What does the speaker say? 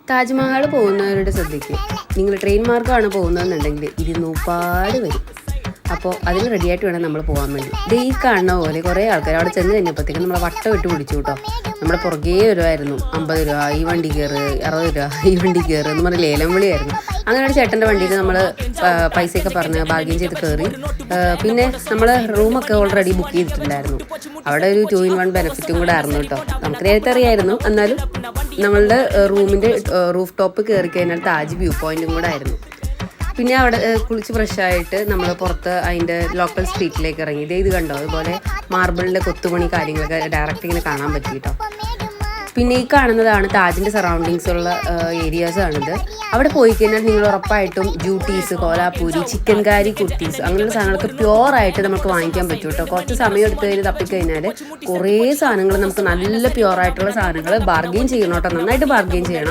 താജ്മഹൽ പോകുന്നവരുടെ ശ്രദ്ധയ്ക്ക് നിങ്ങൾ ട്രെയിൻ മാർഗ്ഗമാണ് പോകുന്നതെന്നുണ്ടെങ്കിൽ 200 വരും. അപ്പോൾ അതിന് റെഡിയായിട്ട് വേണം നമ്മൾ പോകാൻ വേണ്ടി. ഈ കാണുന്ന പോലെ കുറേ ആൾക്കാർ അവിടെ ചെന്ന് കഴിഞ്ഞപ്പോഴത്തേക്കും നമ്മളെ വട്ടം ഇട്ട് പിടിച്ചു കേട്ടോ. നമ്മുടെ പുറകെ വരുമായിരുന്നു. 50 രൂപ ഈ വണ്ടി കയറ്, 60 രൂപ ഈ വണ്ടി കയറ് എന്ന് പറഞ്ഞ് ലേലം വിളിയായിരുന്നു. അങ്ങനെ ഒരു ചേട്ടൻ്റെ വണ്ടിയിൽ നമ്മൾ പൈസയൊക്കെ പറഞ്ഞ് ബാർഗെയിൻ ചെയ്ത് കയറി. പിന്നെ നമ്മൾ റൂമൊക്കെ ഓൾറെഡി ബുക്ക് ചെയ്തിട്ടുണ്ടായിരുന്നു. അവിടെ ഒരു 2-in-1 ബെനിഫിറ്റും കൂടെ ആയിരുന്നു കേട്ടോ. നമുക്ക് നേരത്തെ അറിയായിരുന്നു. എന്നാലും നമ്മളുടെ റൂമിൻ്റെ റൂഫ് ടോപ്പ് കയറി കഴിഞ്ഞാൽ താജ് വ്യൂ പോയിൻറ്റും കൂടെ ആയിരുന്നു. പിന്നെ അവിടെ കുളിച്ച് ഫ്രഷായിട്ട് നമ്മൾ പുറത്ത് അതിൻ്റെ ലോക്കൽ സ്ട്രീറ്റിലേക്ക് ഇറങ്ങി. ഇത് കണ്ടോ, അതുപോലെ മാർബിളിൻ്റെ കൊത്തുപണി കാര്യങ്ങളൊക്കെ ഡയറക്റ്റ് ഇങ്ങനെ കാണാൻ പറ്റി കേട്ടോ. പിന്നെ ഈ കാണുന്നതാണ് താജിൻ്റെ സറൗണ്ടിങ്സ് ഉള്ള ഏരിയാസാണിത്. അവിടെ പോയി കഴിഞ്ഞാൽ നിങ്ങൾ ഉറപ്പായിട്ടും ജൂട്ടീസ്, കോലാപ്പൂരി, ചിക്കൻ കാരി, കുർത്തീസ് അങ്ങനെയുള്ള സാധനങ്ങളൊക്കെ പ്യുവറായിട്ട് നമുക്ക് വാങ്ങിക്കാൻ പറ്റും കേട്ടോ. കുറച്ച് സമയം എടുത്ത് കഴിഞ്ഞ് തപ്പിക്കഴിഞ്ഞാൽ കുറേ സാധനങ്ങൾ നമുക്ക് നല്ല പ്യുവറായിട്ടുള്ള സാധനങ്ങൾ ബാർഗെയിൻ ചെയ്യണം കേട്ടോ. നന്നായിട്ട് ബാർഗെയിൻ ചെയ്യണം.